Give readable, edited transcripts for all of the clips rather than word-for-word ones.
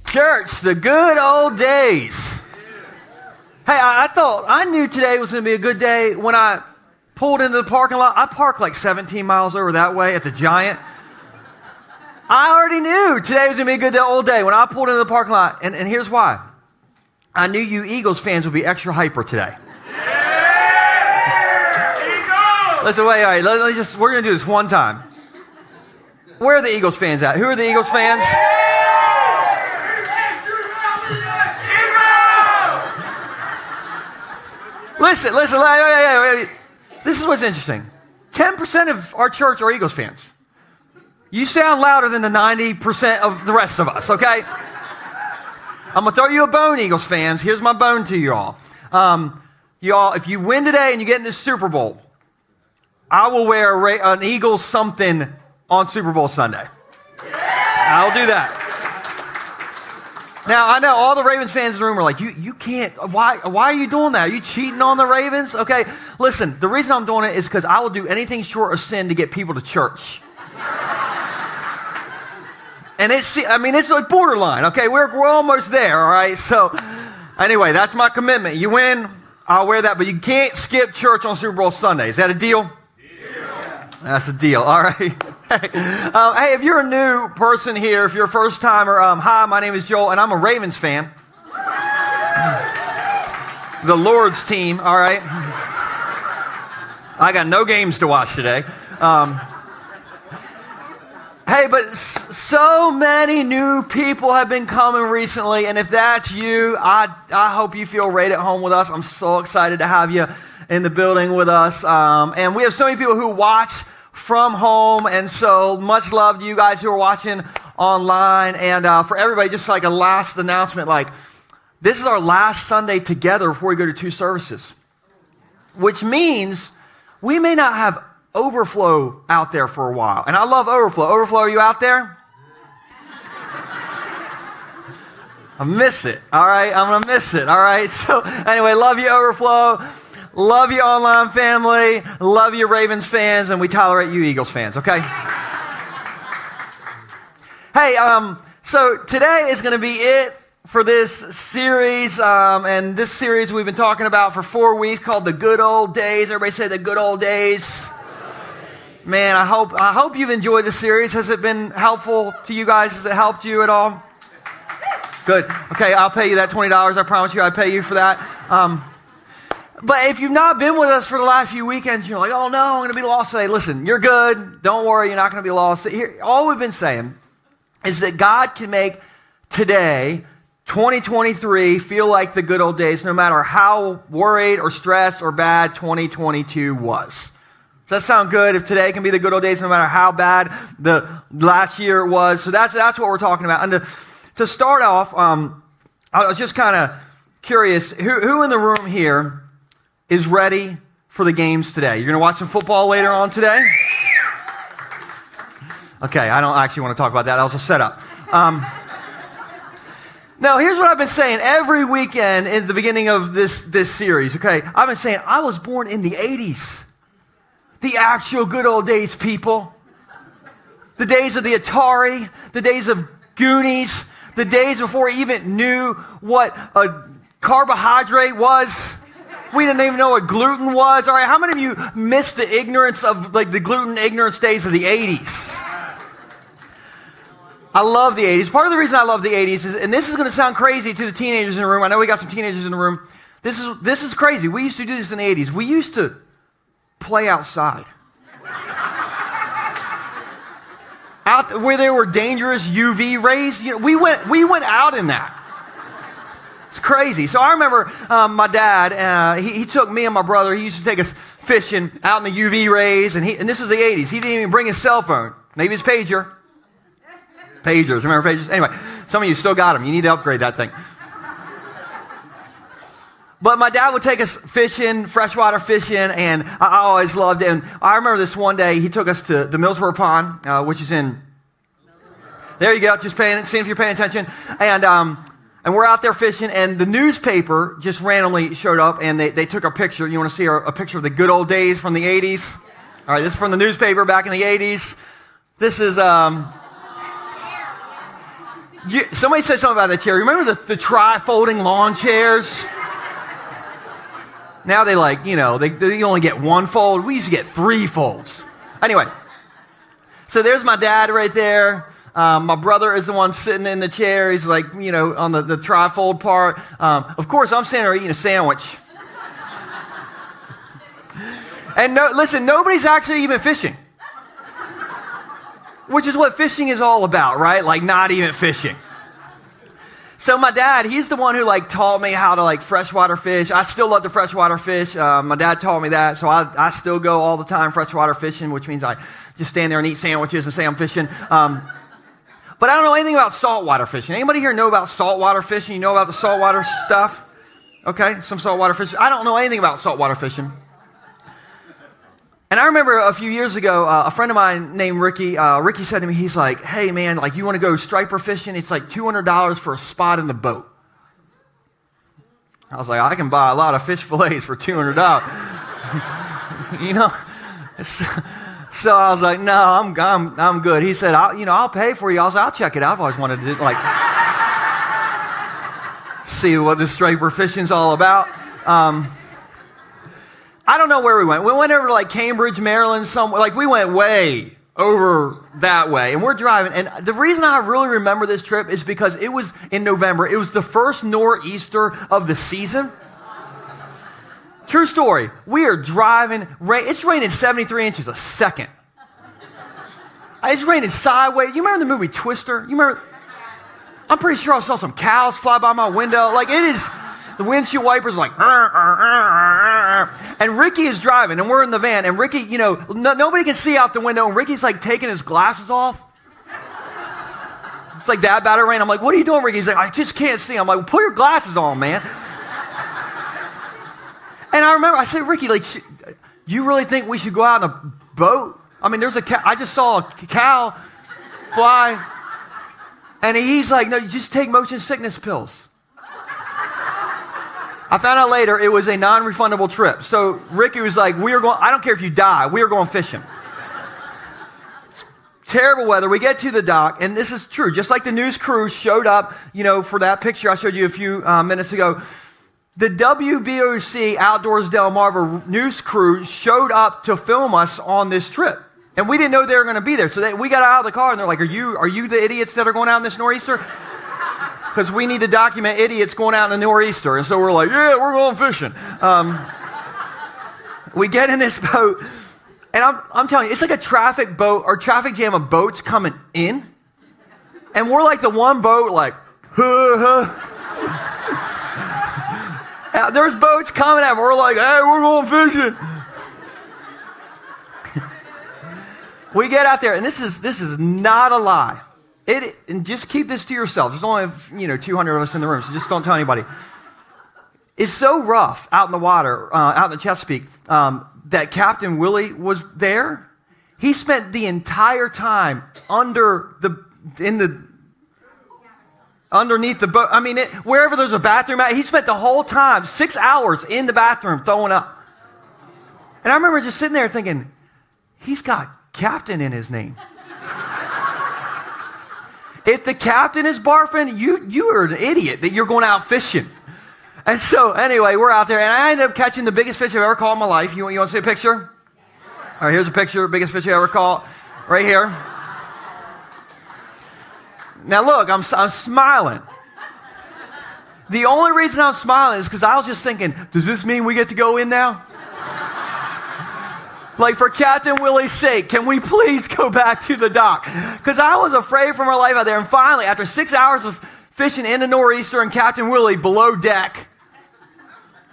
Church, the good old days. Hey, I knew today was going to be a good day when I pulled into the parking lot. I parked like 17 miles over that way at the Giant. I already knew today was going to be a good old day when I pulled into the parking lot. And here's why. I knew you Eagles fans would be extra hyper today. Yeah! Listen, wait, all right, we're going to do this one time. Where are the Eagles fans at? Who are the Eagles fans? Listen, wait. This is what's interesting. 10% of our church are Eagles fans. You sound louder than the 90% of the rest of us, okay? I'm going to throw you a bone, Eagles fans. Here's my bone to you all. Y'all, if you win today and you get in the Super Bowl, I will wear an Eagles something on Super Bowl Sunday. I'll do that. Now, I know all the Ravens fans in the room are like, you can't, why are you doing that? Are you cheating on the Ravens? Okay, listen, the reason I'm doing it is because I will do anything short of sin to get people to church. And it's like borderline, okay? We're almost there, all right? So, anyway, that's my commitment. You win, I'll wear that, but you can't skip church on Super Bowl Sunday. Is that a deal? That's a deal, all right. Hey, if you're a new person here, if you're a first timer, hi, my name is Joel, and I'm a Ravens fan. The Lord's team, all right. I got no games to watch today. Hey, but so many new people have been coming recently, and if that's you, I hope you feel right at home with us. I'm so excited to have you in the building with us. And we have so many people who watch from home, and so much love to you guys who are watching online. And for everybody, just like a last announcement, like this is our last Sunday together before we go to 2 services, which means we may not have overflow out there for a while. And I love overflow. Overflow, are you out there? I miss it. All right, I'm going to miss it. All right, so anyway, love you, overflow. Love you, online family. Love you, Ravens fans. And we tolerate you, Eagles fans, okay? Hey, so today is going to be it for this series. And this series we've been talking about for 4 weeks called The Good Old Days. Everybody say The Good Old Days. Man, I hope you've enjoyed the series. Has it been helpful to you guys? Has it helped you at all? Good. Okay, I'll pay you that $20. I promise you I'll pay you for that. But if you've not been with us for the last few weekends, you're like, oh no, I'm going to be lost today. Listen, you're good. Don't worry, you're not going to be lost. Here, all we've been saying is that God can make today, 2023, feel like the good old days, no matter how worried or stressed or bad 2022 was. Does that sound good? If today can be the good old days, no matter how bad the last year was. So that's what we're talking about. And to start off, I was just kind of curious, who in the room here is ready for the games today? You're going to watch some football later on today? Okay, I don't actually want to talk about that. That was a setup. Now, here's what I've been saying every weekend in the beginning of this series, okay? I've been saying I was born in the 80s. The actual good old days, people. The days of the Atari, the days of Goonies, the days before we even knew what a carbohydrate was. We didn't even know what gluten was. All right, how many of you missed the ignorance of like the gluten ignorance days of the 80s? I love the 80s. Part of the reason I love the 80s is, and this is going to sound crazy to the teenagers in the room. I know we got some teenagers in the room. This is crazy. We used to do this in the 80s. We used to play outside. Out where there were dangerous UV rays. You know, we went out in that. It's crazy. So I remember my dad, he took me and my brother, he used to take us fishing out in the UV rays, and this was the 80s. He didn't even bring his cell phone. Maybe his pager. Pagers, remember pagers? Anyway, some of you still got them. You need to upgrade that thing. But my dad would take us fishing, freshwater fishing, and I always loved it. And I remember this one day, he took us to the Millsboro Pond, which is in, there you go, just seeing if you're paying attention. And we're out there fishing, and the newspaper just randomly showed up, and they took a picture. You want to see a picture of the good old days from the 80s? All right, this is from the newspaper back in the 80s. This is, Somebody said something about that chair. Remember the tri-folding lawn chairs? Now they they only get one fold. We used to get 3 folds. Anyway, so there's my dad right there. My brother is the one sitting in the chair. He's on the tri-fold part. Of course, I'm sitting there eating a sandwich. And listen, nobody's actually even fishing. Which is what fishing is all about, right? Like not even fishing. So my dad, he's the one who taught me how to freshwater fish. I still love to freshwater fish. My dad taught me that, so I still go all the time freshwater fishing, which means I just stand there and eat sandwiches and say I'm fishing. But I don't know anything about saltwater fishing. Anybody here know about saltwater fishing? You know about the saltwater stuff? Okay, some saltwater fishing. I don't know anything about saltwater fishing. And I remember a few years ago, a friend of mine named Ricky, Ricky said to me, he's like, hey man, you want to go striper fishing? It's $200 for a spot in the boat. I was like, I can buy a lot of fish fillets for $200. So I was like, no, I'm good. He said, I'll pay for you. I was like, I'll check it out. I've always wanted to see what this striper fishing's all about. I don't know where we went. We went over to Cambridge, Maryland, somewhere. We went way over that way. And we're driving. And the reason I really remember this trip is because it was in November. It was the first nor'easter of the season. True story. We are driving. It's raining 73 inches a second. It's raining sideways. You remember the movie Twister? I'm pretty sure I saw some cows fly by my window. It is... The windshield wipers and Ricky is driving, and we're in the van, and Ricky, nobody can see out the window, and Ricky's taking his glasses off. It's that bad of rain. I'm like, what are you doing, Ricky? He's like, I just can't see. I'm like, well, put your glasses on, man. And I remember, I said, Ricky, you really think we should go out in a boat? I mean, there's a cow. I just saw a cow fly, and he's like, no, you just take motion sickness pills. I found out later it was a non-refundable trip. So Ricky was like, I don't care if you die, we are going fishing. Terrible weather. We get to the dock, and this is true. Just like the news crew showed up, for that picture I showed you a few minutes ago. The WBOC Outdoors Delmarva news crew showed up to film us on this trip. And we didn't know they were going to be there. So we got out of the car, and they're like, are you the idiots that are going out in this nor'easter? Because we need to document idiots going out in the nor'easter. And so we're like, yeah, we're going fishing. We get in this boat, and I'm telling you, it's like a traffic jam of boats coming in. And we're like the one boat, there's boats coming at, we're like, hey, we're going fishing. We get out there, and this is not a lie. And just keep this to yourself. There's only 200 of us in the room, so just don't tell anybody. It's so rough out in the water, out in the Chesapeake, that Captain Willie was there. He spent the entire time underneath the boat. I mean, wherever there's a bathroom at, he spent the whole time, 6 hours in the bathroom throwing up. And I remember just sitting there thinking, he's got Captain in his name. If the captain is barfing, you are an idiot that you're going out fishing. And so, anyway, we're out there, and I ended up catching the biggest fish I've ever caught in my life. You want to see a picture? All right, here's a picture of the biggest fish I ever caught, right here. Now, look, I'm smiling. The only reason I'm smiling is because I was just thinking, does this mean we get to go in now? For Captain Willie's sake, can we please go back to the dock? Because I was afraid for my life out there. And finally, after 6 hours of fishing in the nor'easter and Captain Willie below deck,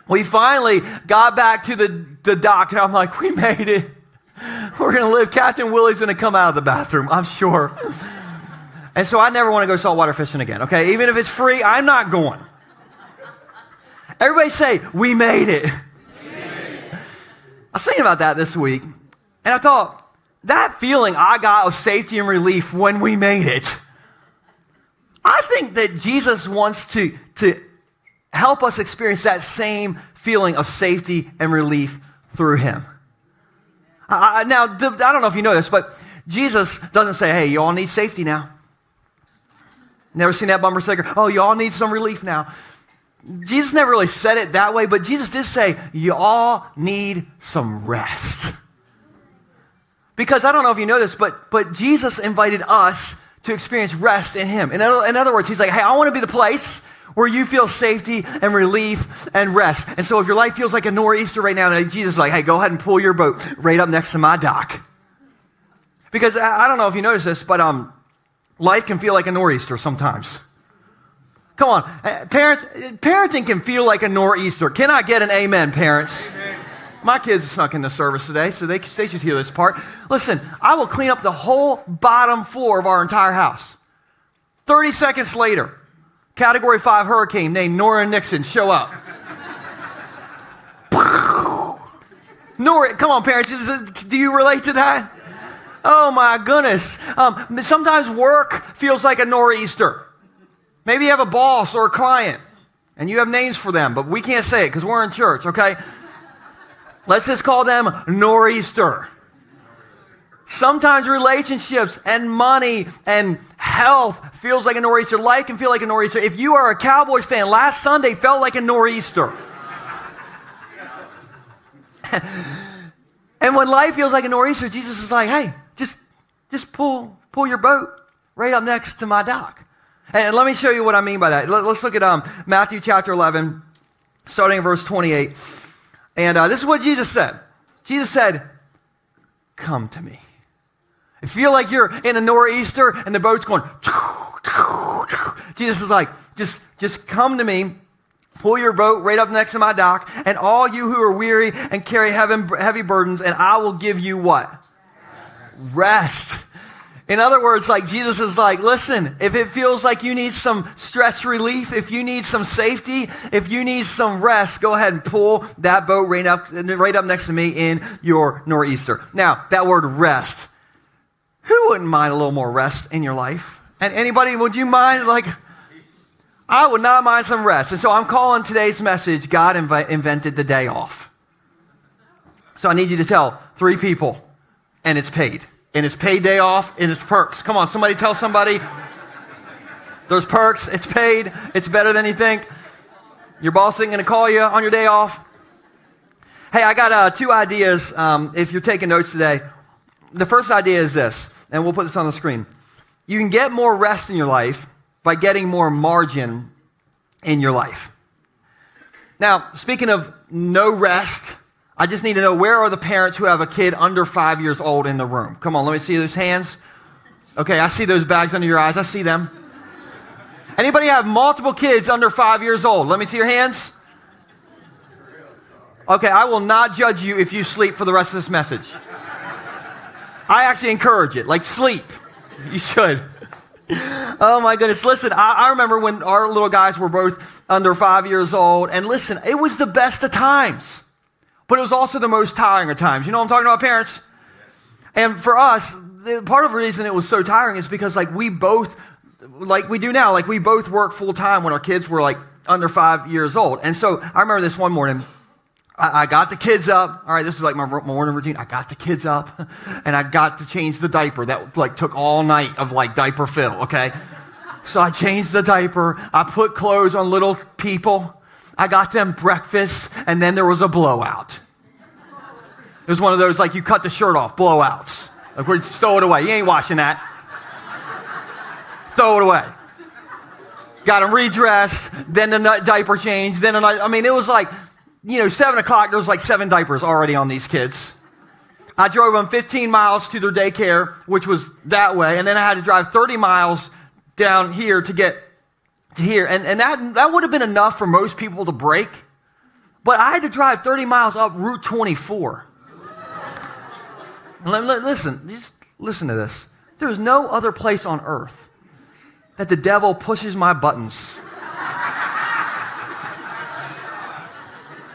we finally got back to the dock. And I'm like, we made it. We're going to live. Captain Willie's going to come out of the bathroom, I'm sure. And so I never want to go saltwater fishing again, okay? Even if it's free, I'm not going. Everybody say, we made it. I was thinking about that this week, and I thought, that feeling I got of safety and relief when we made it, I think that Jesus wants to help us experience that same feeling of safety and relief through him. Now, I don't know if you know this, but Jesus doesn't say, hey, you all need safety now. Never seen that bumper sticker? Oh, y'all need some relief now. Jesus never really said it that way, but Jesus did say, you all need some rest. Because I don't know if you know this, but Jesus invited us to experience rest in him. In other words, he's like, hey, I want to be the place where you feel safety and relief and rest. And so if your life feels like a nor'easter right now, Jesus is like, hey, go ahead and pull your boat right up next to my dock. Because I don't know if you notice this, but life can feel like a nor'easter sometimes. Come on, parenting can feel like a nor'easter. Can I get an amen, parents? Amen. My kids snuck in the service today, so they should hear this part. Listen, I will clean up the whole bottom floor of our entire house. 30 seconds later, Category 5 hurricane named Nora and Nixon show up. Nora, come on, parents, do you relate to that? Oh my goodness. Sometimes work feels like a nor'easter. Maybe you have a boss or a client, and you have names for them, but we can't say it because we're in church, okay? Let's just call them nor'easter. Sometimes relationships and money and health feels like a nor'easter. Life can feel like a nor'easter. If you are a Cowboys fan, last Sunday felt like a nor'easter. And when life feels like a nor'easter, Jesus is like, hey, just pull your boat right up next to my dock. And let me show you what I mean by that. Let's look at Matthew chapter 11, starting in verse 28. And this is what Jesus said. Jesus said, come to me. I feel like you're in a nor'easter and the boat's going. Jesus is like, just come to me. Pull your boat right up next to my dock. And all you who are weary and carry heavy burdens, and I will give you what? Rest. In other words, like Jesus is like, listen, if it feels like you need some stress relief, if you need some safety, if you need some rest, go ahead and pull that boat right up next to me in your nor'easter. Now, that word rest. Who wouldn't mind a little more rest in your life? And anybody, would you mind? Like, I would not mind some rest. And so I'm calling today's message, God invented the day off. So I need you to tell 3 people, and it's paid. And it's paid day off, and it's perks. Come on, somebody tell somebody. There's perks, it's paid, it's better than you think. Your boss isn't going to call you on your day off. Hey, I got 2 ideas if you're taking notes today. The first idea is this, and we'll put this on the screen. You can get more rest in your life by getting more margin in your life. Now, speaking of no rest, I just need to know, where are the parents who have a kid under 5 years old in the room? Come on, let me see those hands. Okay, I see those bags under your eyes. I see them. Anybody have multiple kids under 5 years old? Let me see your hands. Okay, I will not judge you if you sleep for the rest of this message. I actually encourage it. Like, sleep. You should. Oh my goodness. Listen, I remember when our little guys were both under 5 years old, and listen, it was the best of times. But it was also the most tiring of times. You know what I'm talking about, parents? And for us, part of the reason it was so tiring is because we both, like we do now, we both worked full time when our kids were under 5 years old. And so I remember this one morning, I got the kids up. All right, this is my morning routine. I got the kids up and I got to change the diaper. That took all night of diaper fill, okay? So I changed the diaper. I put clothes on little people. I got them breakfast, and then there was a blowout. It was one of those, you cut the shirt off, blowouts. We're throw it away. You ain't washing that. Throw it away. Got them redressed, then the diaper change, then it was 7 o'clock, there was 7 diapers already on these kids. I drove them 15 miles to their daycare, which was that way, and then I had to drive 30 miles down here to get to here. And that would have been enough for most people to break. But I had to drive 30 miles up Route 24. Listen, just listen to this. There's no other place on earth that the devil pushes my buttons.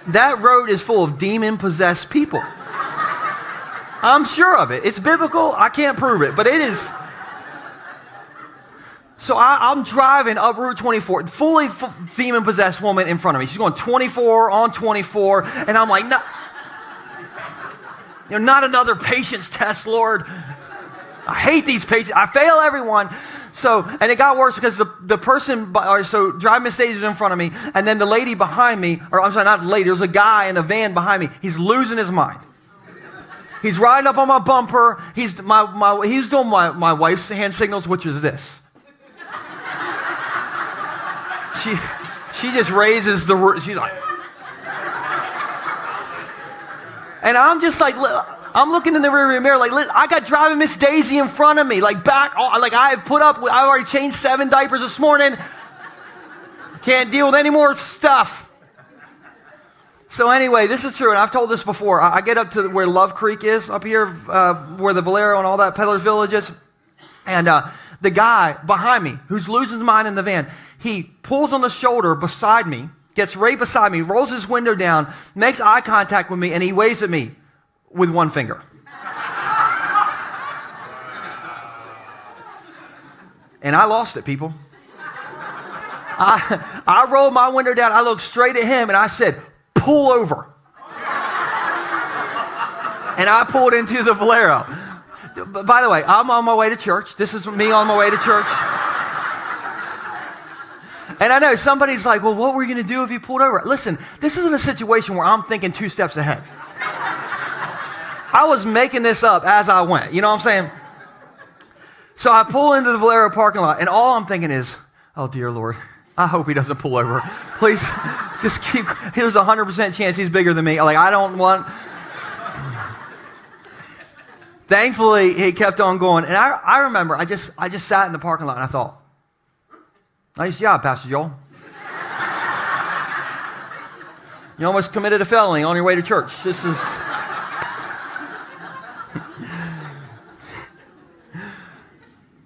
That road is full of demon-possessed people. I'm sure of it. It's biblical. I can't prove it, but it is. So I'm driving up Route 24, fully demon-possessed woman in front of me. She's going 24 on 24, and I'm like, no, not another patience test, Lord. I hate these patients. I fail everyone. So, and it got worse because the person, so driving Miss Daisy was in front of me, and then the lady behind me, or I'm sorry, not the lady, there was a guy in a van behind me. He's losing his mind. He's riding up on my bumper. He's doing my wife's hand signals, which is this. She just raises she's like, and I'm just like, I'm looking in the rearview mirror, like, I got driving Miss Daisy in front of me, like I've already changed 7 diapers this morning. Can't deal with any more stuff. So anyway, this is true, and I've told this before. I get up to where Love Creek is up here, where the Valero and all that Peddler's Village is, and the guy behind me, who's losing his mind in the van, he pulls on the shoulder beside me, gets right beside me, rolls his window down, makes eye contact with me, and he waves at me with one finger. And I lost it, people. I rolled my window down, I looked straight at him, and I said, pull over. And I pulled into the Valero. By the way, I'm on my way to church. This is me on my way to church. And I know somebody's like, well, what were you going to do if you pulled over? Listen, this isn't a situation where I'm thinking 2 steps ahead. I was making this up as I went. You know what I'm saying? So I pull into the Valero parking lot, and all I'm thinking is, oh, dear Lord, I hope he doesn't pull over. Please, just there's a 100% chance he's bigger than me. Like, I don't want... Thankfully, he kept on going. And I remember, I just sat in the parking lot, and I thought, nice job, Pastor Joel. You almost committed a felony on your way to church. This is...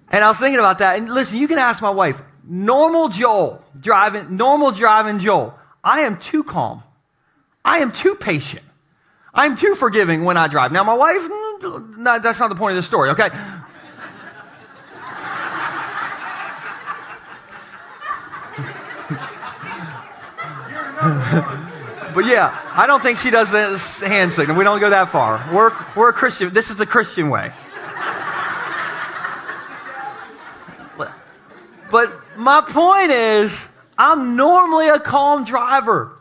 And I was thinking about that. And listen, you can ask my wife, normal driving Joel, I am too calm. I am too patient. I am too forgiving when I drive. Now, my wife, no, that's not the point of this story, okay? But yeah, I don't think she does this hand signal. We don't go that far. We're a Christian. This is the Christian way. But my point is, I'm normally a calm driver.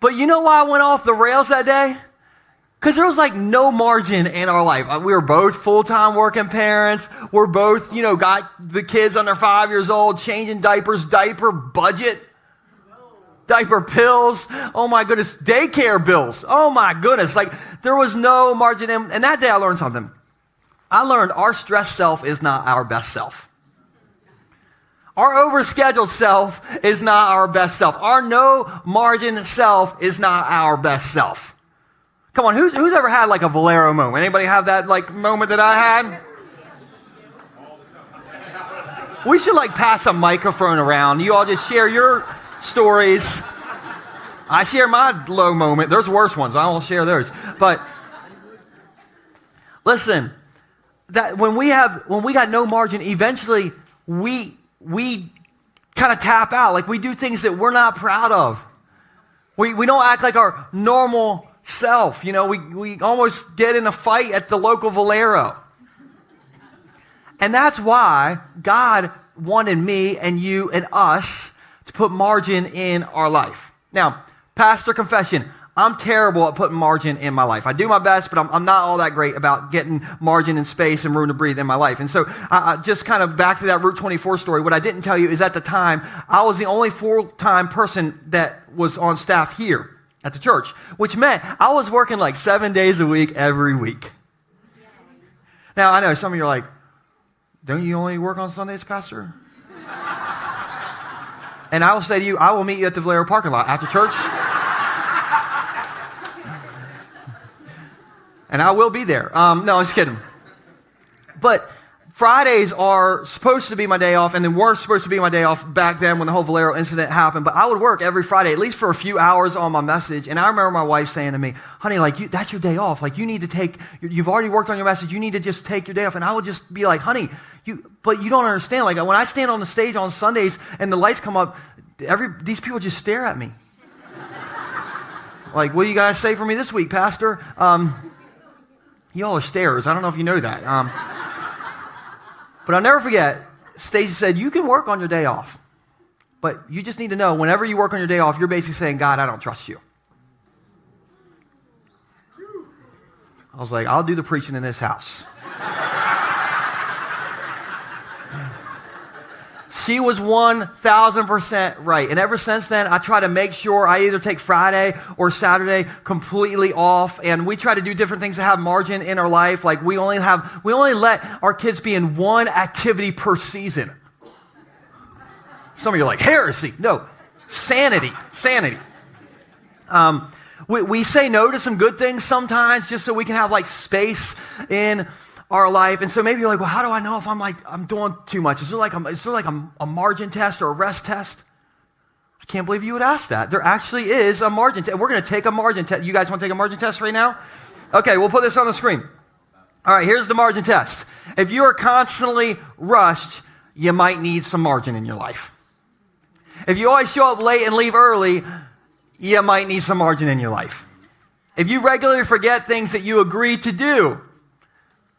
But you know why I went off the rails that day? Because there was like no margin in our life. We were both full-time working parents. We're both, got the kids under 5 years old, changing diapers, diaper budget, diaper pills. Oh my goodness, daycare bills. Oh my goodness. Like there was no margin in. And that day I learned something. I learned our stressed self is not our best self. Our overscheduled self is not our best self. Our no margin self is not our best self. Come on, who's ever had like a Valero moment? Anybody have that like moment that I had? We should like pass a microphone around. You all just share your stories. I share my low moment. There's worse ones. I won't share those. But listen, that when we got no margin, eventually we kind of tap out. Like we do things that we're not proud of. We don't act like our normal self. We almost get in a fight at the local Valero. And that's why God wanted me and you and us to put margin in our life. Now, pastor confession, I'm terrible at putting margin in my life. I do my best, but I'm not all that great about getting margin and space and room to breathe in my life. And so I just kind of back to that Route 24 story. What I didn't tell you is at the time, I was the only full-time person that was on staff here at the church, which meant I was working like 7 days a week, every week. Now, I know some of you are like, don't you only work on Sundays, Pastor? And I will say to you, I will meet you at the Valero parking lot after church. And I will be there. No, I'm just kidding. But Fridays are supposed to be my day off, and then were supposed to be my day off back then when the whole Valero incident happened. But I would work every Friday, at least for a few hours on my message. And I remember my wife saying to me, honey, that's your day off. Like, you need to you've already worked on your message. You need to just take your day off. And I would just be like, honey, but you don't understand. Like, when I stand on the stage on Sundays and the lights come up, these people just stare at me. Like, what do you guys say for me this week, Pastor? Y'all are stairs. I don't know if you know that. But I'll never forget, Stacy said, you can work on your day off, but you just need to know whenever you work on your day off, you're basically saying, God, I don't trust you. I was like, I'll do the preaching in this house. She was 1,000% right. And ever since then, I try to make sure I either take Friday or Saturday completely off. And we try to do different things to have margin in our life. Like we only let our kids be in one activity per season. Some of you are like, heresy. No, sanity. We say no to some good things sometimes just so we can have like space in our life. And so maybe you're like, well, how do I know if I'm doing too much? Is there like a margin test or a rest test? I can't believe you would ask that. There actually is a margin test. We're going to take a margin test. You guys want to take a margin test right now? Okay, we'll put this on the screen. All right, here's the margin test. If you are constantly rushed, you might need some margin in your life. If you always show up late and leave early, you might need some margin in your life. If you regularly forget things that you agreed to do,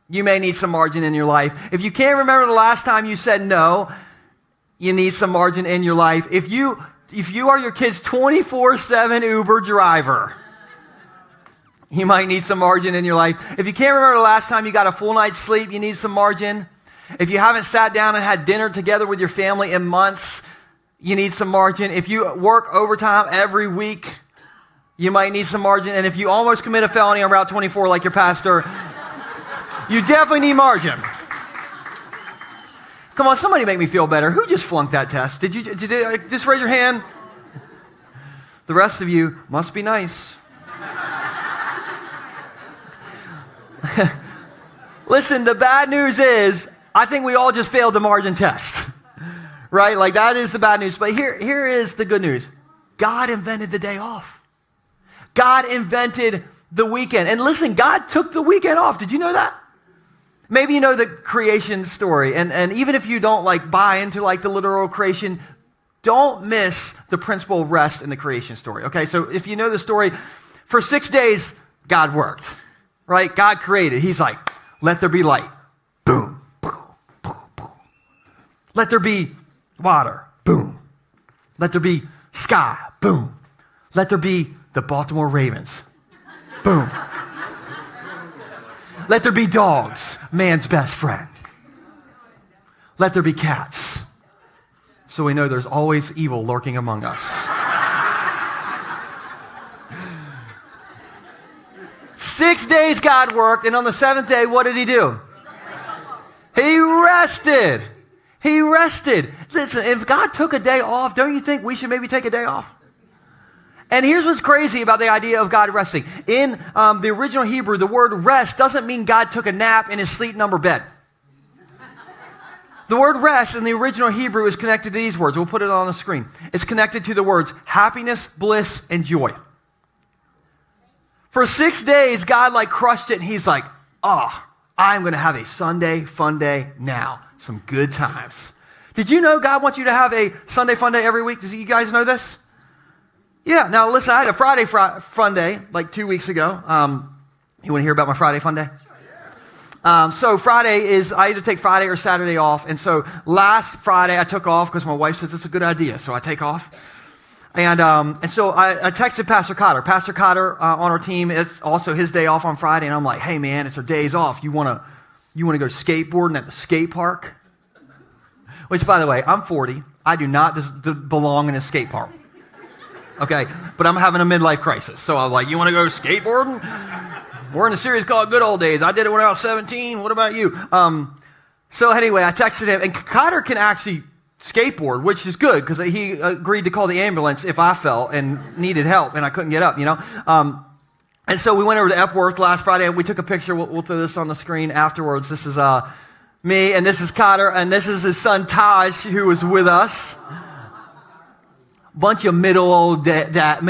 you may need some margin in your life. If you can't remember the last time you said no, you need some margin in your life. If you are your kid's 24/7 Uber driver, you might need some margin in your life. If you can't remember the last time you got a full night's sleep, you need some margin. If you haven't sat down and had dinner together with your family in months, you need some margin. If you work overtime every week, you might need some margin. And if you almost commit a felony on Route 24 like your pastor, you definitely need margin. Come on, somebody make me feel better. Who just flunked that test? Did you just raise your hand? The rest of you must be nice. Listen, the bad news is, I think we all just failed the margin test. Right? Like that is the bad news. But here is the good news. God invented the day off. God invented the weekend. And listen, God took the weekend off. Did you know that? Maybe you know the creation story. And even if you don't like buy into like the literal creation, don't miss the principle of rest in the creation story. Okay, so if you know the story, for 6 days, God worked. Right? God created. He's like, let there be light. Boom, boom, boom, boom. Let there be water. Boom. Let there be sky. Boom. Let there be the Baltimore Ravens. Boom. Let there be dogs, man's best friend. Let there be cats. So we know there's always evil lurking among us. 6 days God worked, and on the seventh day, what did he do? He rested. He rested. Listen, if God took a day off, don't you think we should maybe take a day off? And here's what's crazy about the idea of God resting. In the original Hebrew, the word rest doesn't mean God took a nap in his sleep number bed. The word rest in the original Hebrew is connected to these words. We'll put it on the screen. It's connected to the words happiness, bliss, and joy. For 6 days, God like crushed it, and he's like, I'm going to have a Sunday fun day now. Some good times. Did you know God wants you to have a Sunday fun day every week? Do you guys know this? Yeah. Now, listen, I had a Friday fun day like 2 weeks ago. You want to hear about my Friday fun day? So Friday is, I either take Friday or Saturday off. And so last Friday I took off because my wife says it's a good idea. So I take off. And so I texted Pastor Cotter. Pastor Cotter on our team, it's also his day off on Friday. And I'm like, hey man, it's our days off. You want to go skateboarding at the skate park? Which, by the way, I'm 40. I do not belong in a skate park. Okay, but I'm having a midlife crisis. So I'm like, you want to go skateboarding? We're in a series called Good Old Days. I did it when I was 17. What about you? So anyway, I texted him. And Cotter can actually skateboard, which is good because he agreed to call the ambulance if I fell and needed help and I couldn't get up, you know. And so we went over to Epworth last Friday and we took a picture. We'll throw this on the screen afterwards. This is me and this is Cotter and this is his son Taj who was with us. Bunch of middle-aged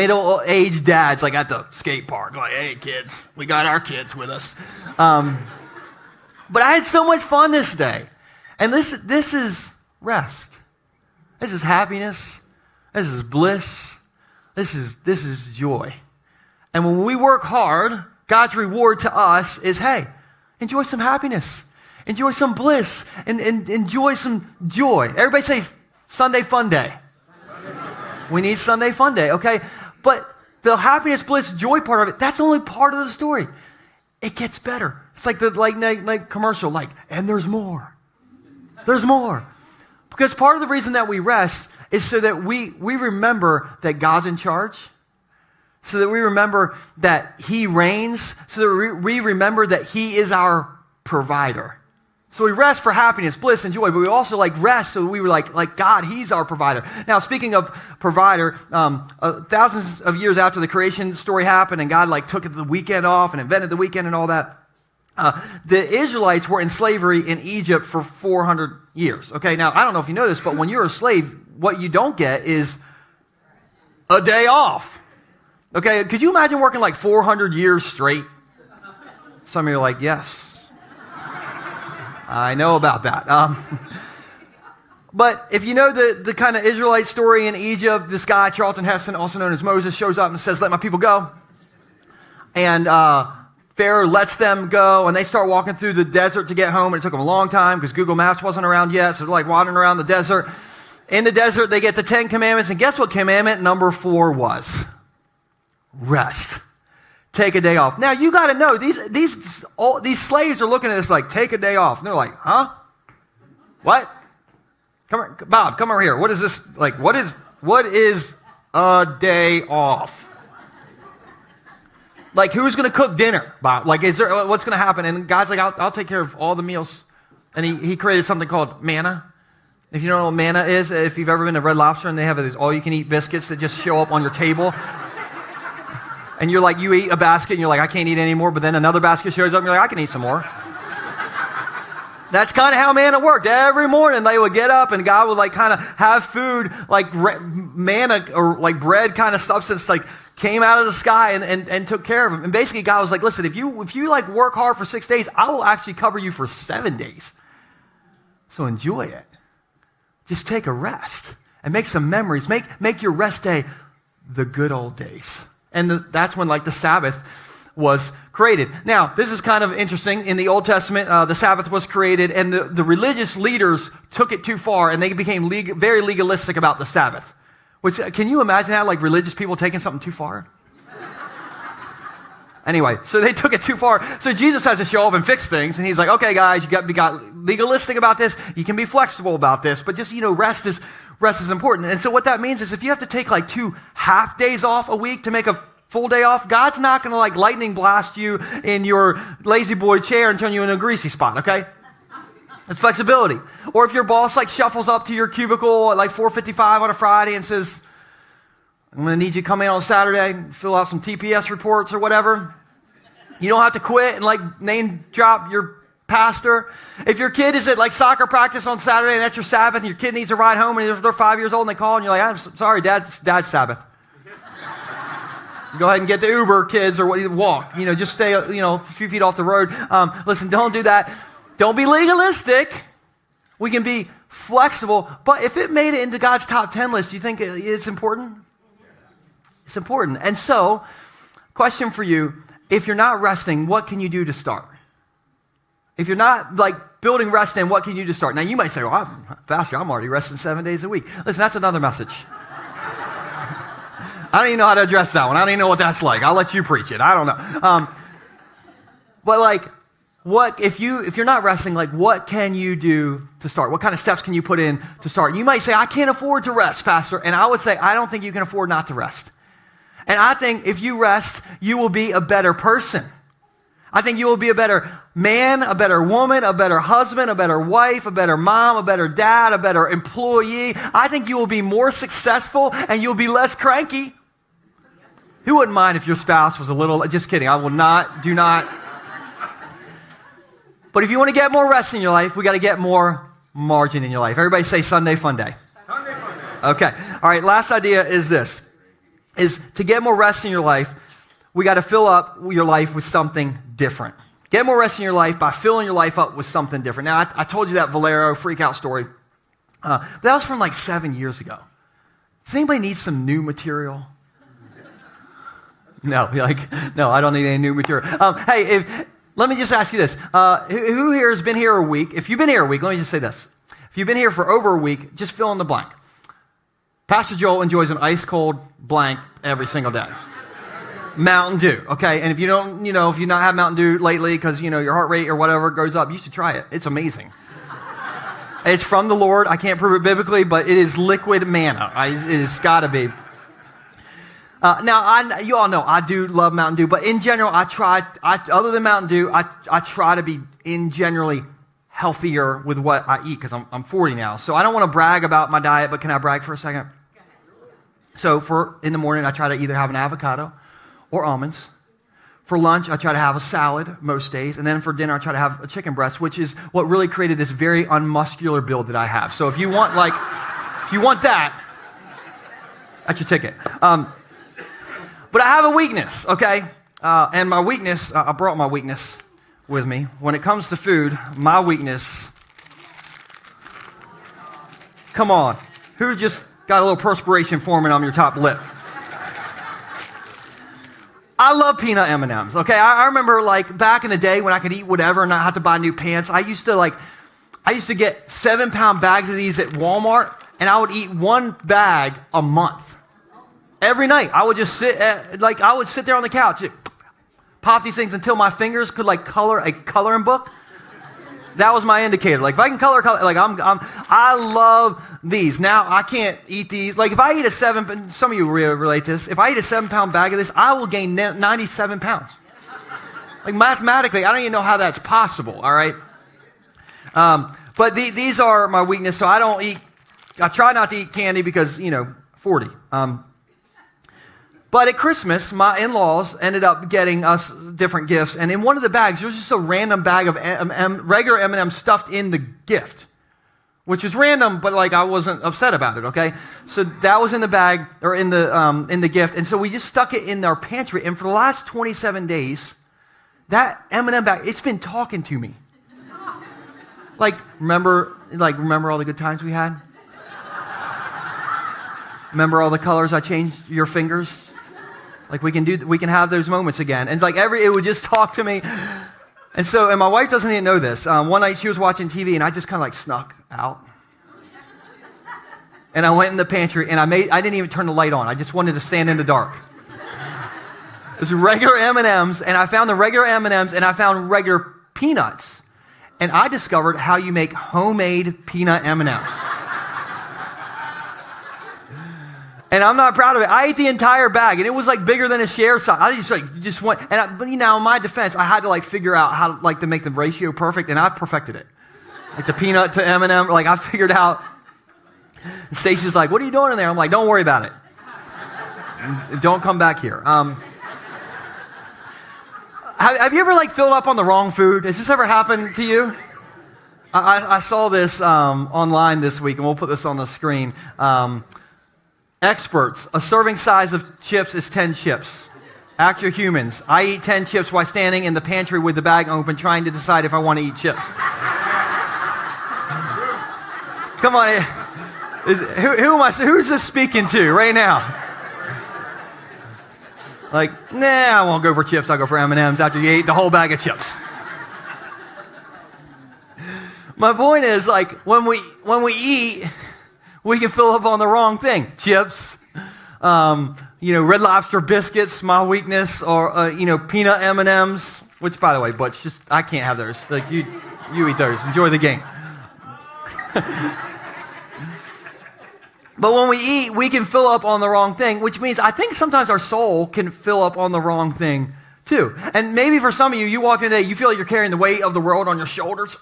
dads like at the skate park. Like, hey kids, we got our kids with us. But I had so much fun this day. And this is rest. This is happiness. This is bliss. This is joy. And when we work hard, God's reward to us is, hey, enjoy some happiness. Enjoy some bliss and enjoy some joy. Everybody say Sunday fun day. We need Sunday fun day, okay? But the happiness, bliss, joy part of it, that's only part of the story. It gets better. It's like the like commercial, and there's more. There's more. Because part of the reason that we rest is so that we remember that God's in charge, so that we remember that He reigns, so that we remember that He is our provider. So we rest for happiness, bliss, and joy, but we also rest so we were like God, He's our provider. Now, speaking of provider, thousands of years after the creation story happened and God took the weekend off and invented the weekend and all that, the Israelites were in slavery in Egypt for 400 years. Okay, now, I don't know if you know this, but when you're a slave, what you don't get is a day off. Okay, could you imagine working 400 years straight? Some of you are like, yes. I know about that. But if you know the kind of Israelite story in Egypt, this guy, Charlton Heston, also known as Moses, shows up and says, let my people go. And Pharaoh lets them go, and they start walking through the desert to get home, and it took them a long time because Google Maps wasn't around yet, so they're wandering around the desert. In the desert, they get the 10 commandments, and guess what commandment number 4 was? Rest. Take a day off. Now, you got to know, these slaves are looking at this take a day off. And they're like, huh? What? Come here, Bob, come over here. What is this? What is a day off? Who's going to cook dinner, Bob? What's going to happen? And God's I'll take care of all the meals. And he created something called manna. If you don't know what manna is, if you've ever been to Red Lobster and they have these all-you-can-eat biscuits that just show up on your table. And you're you eat a basket and you're I can't eat anymore, but then another basket shows up and you're I can eat some more. That's kind of how manna worked. Every morning they would get up and God would kind of have food manna or bread kind of substance came out of the sky and took care of them. And basically God was listen, if you work hard for 6 days, I will actually cover you for 7 days. So enjoy it. Just take a rest and make some memories. Make your rest day the good old days. And that's when the Sabbath was created. Now, this is kind of interesting. In the Old Testament, the Sabbath was created, and the religious leaders took it too far, and they became very legalistic about the Sabbath. Which, can you imagine that, religious people taking something too far? Anyway, so they took it too far. So Jesus has to show up and fix things, and he's okay, guys, you got legalistic about this. You can be flexible about this, but just, rest is important. And so what that means is if you have to take 2 half days off a week to make a full day off, God's not going to lightning blast you in your lazy boy chair and turn you in a greasy spot, okay? It's flexibility. Or if your boss shuffles up to your cubicle at 4:55 on a Friday and says, I'm going to need you to come in on Saturday and fill out some TPS reports or whatever. You don't have to quit and name drop your pastor. If your kid is at soccer practice on Saturday and that's your Sabbath and your kid needs a ride home and they're 5 years old and they call and you're I'm sorry, Dad's Sabbath. Go ahead and get the Uber, kids, or walk. Just stay, a few feet off the road. Listen, don't do that. Don't be legalistic. We can be flexible. But if it made it into God's top 10 list, do you think it's important? It's important. And so, question for you, if you're not resting, what can you do to start? If you're not building rest in, what can you do to start? Now you might say, well, Pastor, I'm already resting 7 days a week. Listen, that's another message. I don't even know how to address that one. I don't even know what that's like. I'll let you preach it. I don't know. But what if you're not resting, what can you do to start? What kind of steps can you put in to start? You might say, I can't afford to rest, Pastor. And I would say, I don't think you can afford not to rest. And I think if you rest, you will be a better person. I think you will be a better man, a better woman, a better husband, a better wife, a better mom, a better dad, a better employee. I think you will be more successful and you'll be less cranky. Who wouldn't mind if your spouse was a little, just kidding, do not. But if you want to get more rest in your life, we got to get more margin in your life. Everybody say Sunday fun day. Sunday fun day. Okay. All right. Last idea is this, is to get more rest in your life, we got to fill up your life with something different. Get more rest in your life by filling your life up with something different. Now, I told you that Valero freak out story. But that was from 7 years ago. Does anybody need some new material? No, no, I don't need any new material. Hey, Let me just ask you this. Who here has been here a week? If you've been here a week, let me just say this. If you've been here for over a week, just fill in the blank. Pastor Joel enjoys an ice cold blank every single day. Mountain Dew, okay? And if you don't, if you not have Mountain Dew lately because, your heart rate or whatever goes up, you should try it. It's amazing. It's from the Lord. I can't prove it biblically, but it is liquid manna. It's got to be. Now, you all know I do love Mountain Dew, but in general, other than Mountain Dew, I try to be generally healthier with what I eat because I'm 40 now. So I don't want to brag about my diet, but can I brag for a second? So in the morning, I try to either have an avocado or almonds. For lunch, I try to have a salad most days. And then for dinner, I try to have a chicken breast, which is what really created this very unmuscular build that I have. So if you want that, that's your ticket. But I have a weakness, okay? And my weakness, I brought my weakness with me. When it comes to food, my weakness, come on. Who just got a little perspiration forming on your top lip? I love peanut M&Ms, okay? I remember back in the day when I could eat whatever and not have to buy new pants, I used to get 7-pound bags of these at Walmart, and I would eat one bag a month. Every night, I would just sit there on the couch, pop these things until my fingers could color a coloring book. That was my indicator. If I can color, I love these. Now I can't eat these. If I eat some of you relate to this. If I eat a 7-pound bag of this, I will gain 97 pounds. Mathematically, I don't even know how that's possible. All right. But these are my weakness. So I try not to eat candy because 40. But at Christmas, my in-laws ended up getting us different gifts. And in one of the bags, there was just a random bag of regular M&M stuffed in the gift, which was random, but I wasn't upset about it, okay? So that was in the bag, or in the gift. And so we just stuck it in our pantry. And for the last 27 days, that M&M bag, it's been talking to me. Remember all the good times we had? Remember all the colors I changed your fingers? We can have those moments again. And it would just talk to me. And my wife doesn't even know this. One night she was watching TV and I just kind of snuck out. And I went in the pantry and I didn't even turn the light on. I just wanted to stand in the dark. It was regular M&Ms, and I found the regular M&Ms and I found regular peanuts. And I discovered how you make homemade peanut M&Ms. And I'm not proud of it. I ate the entire bag, and it was bigger than a share size. I just went, but in my defense, I had to figure out how to make the ratio perfect, and I perfected it. The peanut to M&M, I figured out. Stacy's like, "What are you doing in there?" I'm like, "Don't worry about it. Don't come back here." Have you ever filled up on the wrong food? Has this ever happened to you? I saw this online this week, and we'll put this on the screen. Experts, a serving size of chips is 10 chips. Act your humans. I eat 10 chips while standing in the pantry with the bag open trying to decide if I want to eat chips. Come on. Who's this speaking to right now? I won't go for chips. I'll go for M&Ms after you ate the whole bag of chips. My point is, when we eat, we can fill up on the wrong thing. Chips, Red Lobster biscuits, my weakness, or, peanut M&Ms, which, by the way, Butch, I can't have those. You eat those. Enjoy the game. But when we eat, we can fill up on the wrong thing, which means I think sometimes our soul can fill up on the wrong thing, too. And maybe for some of you walk in today, you feel you're carrying the weight of the world on your shoulders.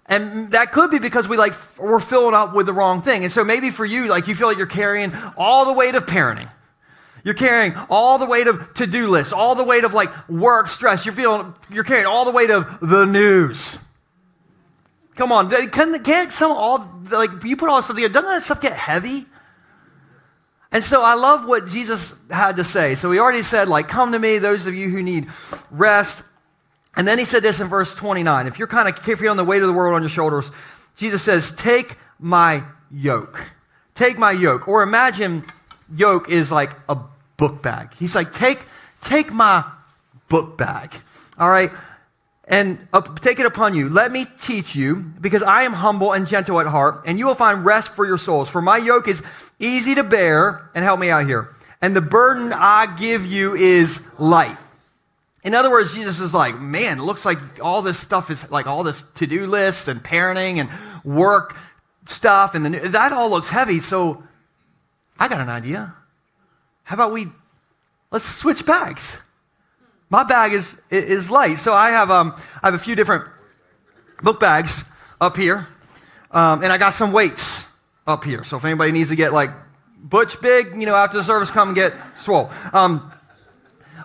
And that could be because we're filling up with the wrong thing. And so maybe for you, you feel like you're carrying all the weight of parenting. You're carrying all the weight of to-do lists, all the weight of work stress. You're carrying all the weight of the news. Come on, can't you put all this stuff together, doesn't that stuff get heavy? And so I love what Jesus had to say. So he already said, come to me, those of you who need rest. And then he said this in verse 29. If you're kind of carrying the weight of the world on your shoulders, Jesus says, take my yoke. Take my yoke. Or imagine yoke is a book bag. He's take my book bag. All right? and take it upon you. Let me teach you, because I am humble and gentle at heart, and you will find rest for your souls. For my yoke is easy to bear, and help me out here, and the burden I give you is light. In other words, Jesus is like, man, it looks like all this stuff is like all this to-do lists and parenting and work stuff, and that all looks heavy. So I got an idea. How about let's switch bags? My bag is light. So I have a few different book bags up here, and I got some weights up here. So if anybody needs to get like butch big, after the service, come and get swole.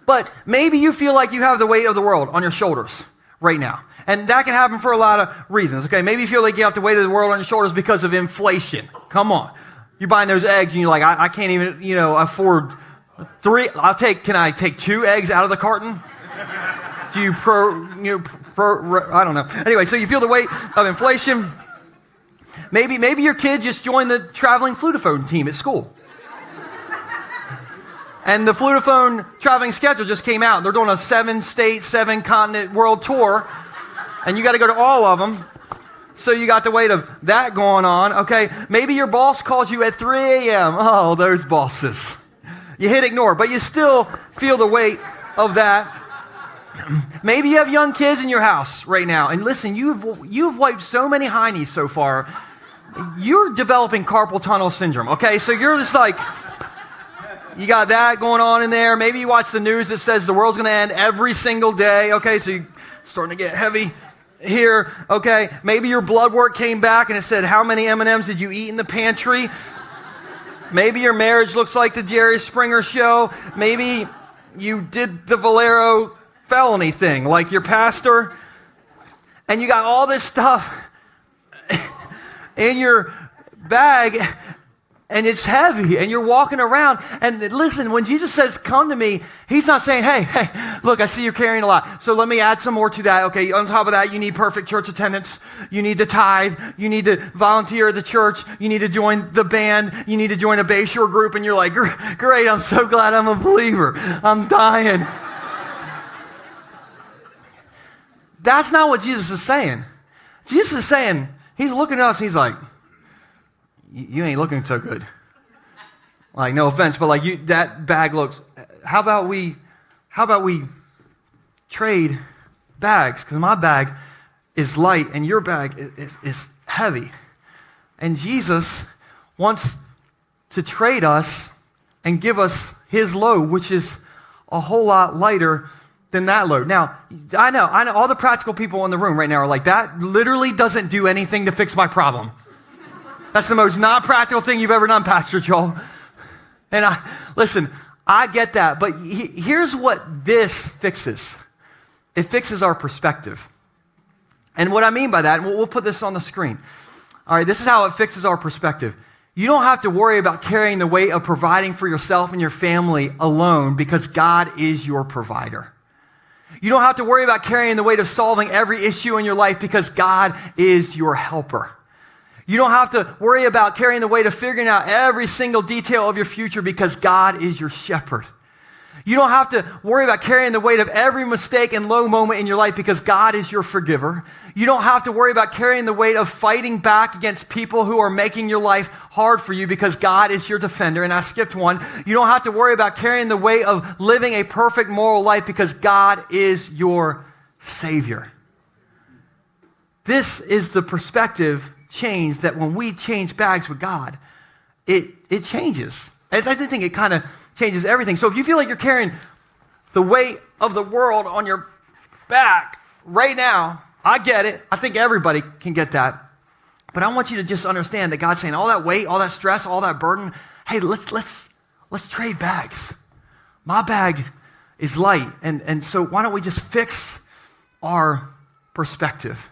But maybe you feel like you have the weight of the world on your shoulders right now. And that can happen for a lot of reasons, okay? Maybe you feel like you have the weight of the world on your shoulders because of inflation. Come on. You're buying those eggs and you're like, I can't even, afford 3. Can I take 2 eggs out of the carton? Do you I don't know. Anyway, so you feel the weight of inflation. Maybe your kid just joined the traveling flutophone team at school. And the flutophone traveling schedule just came out. They're doing a 7-state, 7-continent world tour. And you got to go to all of them. So you got the weight of that going on. Okay, maybe your boss calls you at 3 a.m. Oh, those bosses. You hit ignore, but you still feel the weight of that. Maybe you have young kids in your house right now. And listen, you've wiped so many heinies so far. You're developing carpal tunnel syndrome, okay? So you're just like... You got that going on in there. Maybe you watch the news that says the world's going to end every single day. Okay, so you're starting to get heavy here. Okay, maybe your blood work came back and it said, how many M&Ms did you eat in the pantry? Maybe your marriage looks like the Jerry Springer show. Maybe you did the Valero felony thing like your pastor. And you got all this stuff in your bag. And it's heavy, and you're walking around. And listen, when Jesus says, come to me, he's not saying, hey, look, I see you're carrying a lot. So let me add some more to that. Okay, on top of that, you need perfect church attendance. You need to tithe. You need to volunteer at the church. You need to join the band. You need to join a Bay Shore group. And you're like, great, I'm so glad I'm a believer. I'm dying. That's not what Jesus is saying. Jesus is saying, he's looking at us, and he's like, you ain't looking so good. Like, no offense, but like that bag looks, how about we trade bags? Because my bag is light and your bag is heavy. And Jesus wants to trade us and give us his load, which is a whole lot lighter than that load. Now, I know all the practical people in the room right now are like, that literally doesn't do anything to fix my problem. That's the most not practical thing you've ever done, Pastor Joel. And listen, I get that, but here's what this fixes. It fixes our perspective. And what I mean by that, and we'll put this on the screen. All right, this is how it fixes our perspective. You don't have to worry about carrying the weight of providing for yourself and your family alone because God is your provider. You don't have to worry about carrying the weight of solving every issue in your life because God is your helper. You don't have to worry about carrying the weight of figuring out every single detail of your future because God is your shepherd. You don't have to worry about carrying the weight of every mistake and low moment in your life because God is your forgiver. You don't have to worry about carrying the weight of fighting back against people who are making your life hard for you because God is your defender. And I skipped one. You don't have to worry about carrying the weight of living a perfect moral life because God is your Savior. This is the perspective change that when we change bags with God, it changes. I think it kind of changes everything. So if you feel like you're carrying the weight of the world on your back right now, I get it. I think everybody can get that. But I want you to just understand that God's saying all that weight, all that stress, all that burden, hey, let's trade bags. My bag is light. And so why don't we just fix our perspective?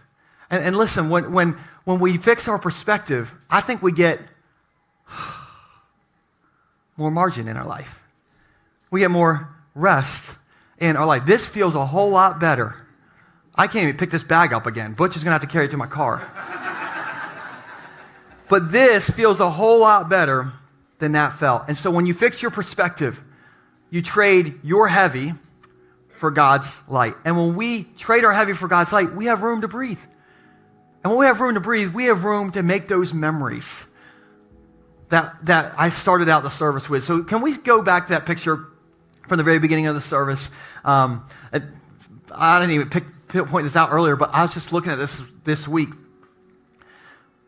And listen, when we fix our perspective, I think we get more margin in our life. We get more rest in our life. This feels a whole lot better. I can't even pick this bag up again. Butch is going to have to carry it to my car. But this feels a whole lot better than that felt. And so when you fix your perspective, you trade your heavy for God's light. And when we trade our heavy for God's light, we have room to breathe. And when we have room to breathe, we have room to make those memories that I started out the service with. So can we go back to that picture from the very beginning of the service? I didn't even point this out earlier, but I was just looking at this week.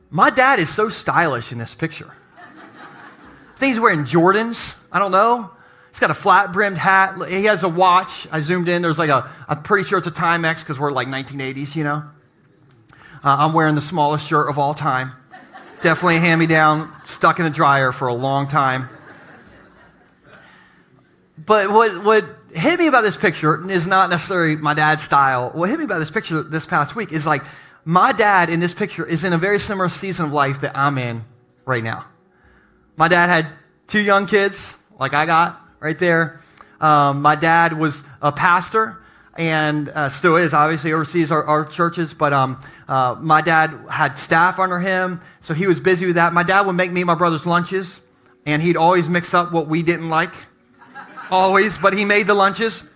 My dad is so stylish in this picture. I think he's wearing Jordans. I don't know. He's got a flat-brimmed hat. He has a watch. I zoomed in. There's like I'm pretty sure it's a Timex because we're like 1980s, you know. I'm wearing the smallest shirt of all time. Definitely a hand-me-down, stuck in the dryer for a long time. But what hit me about this picture is not necessarily my dad's style. What hit me about this picture this past week is like my dad in this picture is in a very similar season of life that I'm in right now. My dad had 2 young kids, like I got right there. My dad was a pastor and still is, obviously oversees our churches, but my dad had staff under him, so he was busy with that. My dad would make me and my brothers lunches, and he'd always mix up what we didn't like, always, but he made the lunches.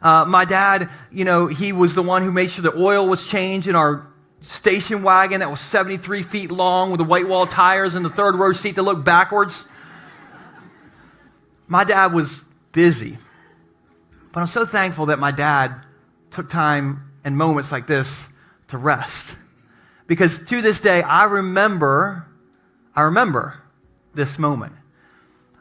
My dad, he was the one who made sure the oil was changed in our station wagon that was 73 feet long with the white wall tires and the third row seat that looked backwards. My dad was busy. But I'm so thankful that my dad took time in moments like this to rest. Because to this day, I remember this moment.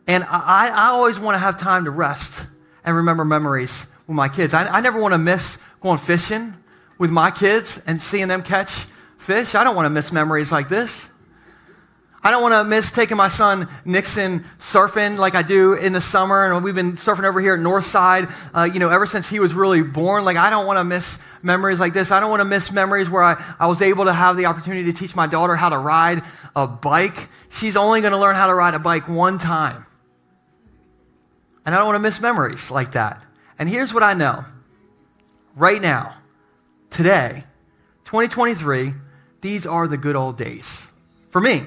And I always want to have time to rest and remember memories with my kids. I never want to miss going fishing with my kids and seeing them catch fish. I don't want to miss memories like this. I don't want to miss taking my son Nixon surfing like I do in the summer, and we've been surfing over here at Northside, ever since he was really born. Like, I don't want to miss memories like this. I don't want to miss memories where I was able to have the opportunity to teach my daughter how to ride a bike. She's only going to learn how to ride a bike one time. And I don't want to miss memories like that. And here's what I know. Right now, today, 2023, these are the good old days for me.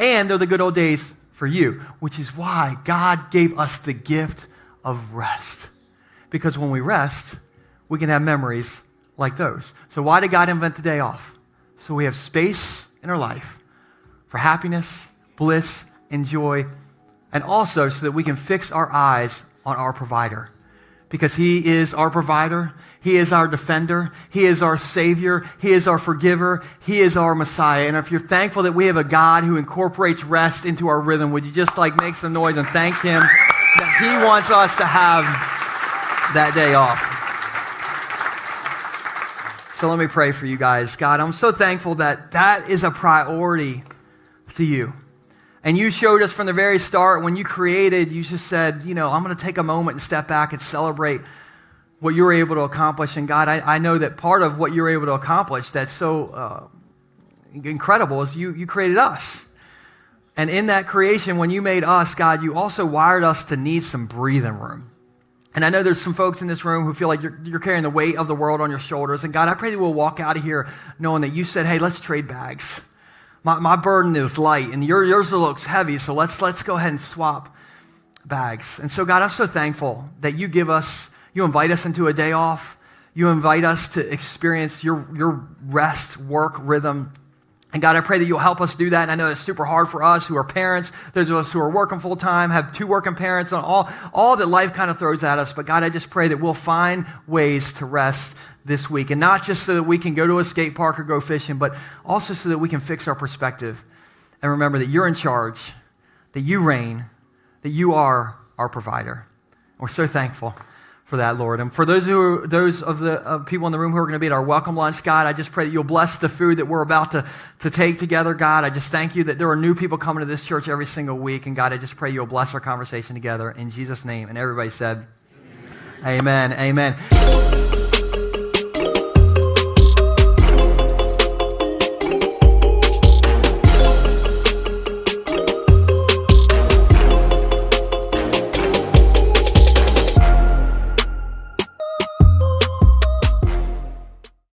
And they're the good old days for you, which is why God gave us the gift of rest. Because when we rest, we can have memories like those. So why did God invent the day off? So we have space in our life for happiness, bliss, and joy, and also so that we can fix our eyes on our provider. Because he is our provider, he is our defender, he is our savior, he is our forgiver, he is our Messiah. And if you're thankful that we have a God who incorporates rest into our rhythm, would you just make some noise and thank him that he wants us to have that day off. So let me pray for you guys. God, I'm so thankful that is a priority to you. And you showed us from the very start when you created, you just said, I'm going to take a moment and step back and celebrate what you were able to accomplish. And God, I know that part of what you were able to accomplish that's so incredible is you created us. And in that creation, when you made us, God, you also wired us to need some breathing room. And I know there's some folks in this room who feel like you're carrying the weight of the world on your shoulders. And God, I pray that we'll walk out of here knowing that you said, hey, let's trade bags. My burden is light, and yours looks heavy, so let's go ahead and swap bags. And so, God, I'm so thankful that you invite us into a day off. You invite us to experience your rest, work, rhythm. And God, I pray that you'll help us do that. And I know it's super hard for us who are parents, those of us who are working full time, have 2 working parents, and all that life kind of throws at us. But God, I just pray that we'll find ways to rest this week. And not just so that we can go to a skate park or go fishing, but also so that we can fix our perspective and remember that you're in charge, that you reign, that you are our provider. We're so thankful for that, Lord. And for those of the people in the room who are going to be at our welcome lunch, God, I just pray that you'll bless the food that we're about to take together, God. I just thank you that there are new people coming to this church every single week. And God, I just pray you'll bless our conversation together in Jesus' name. And everybody said, amen. Amen.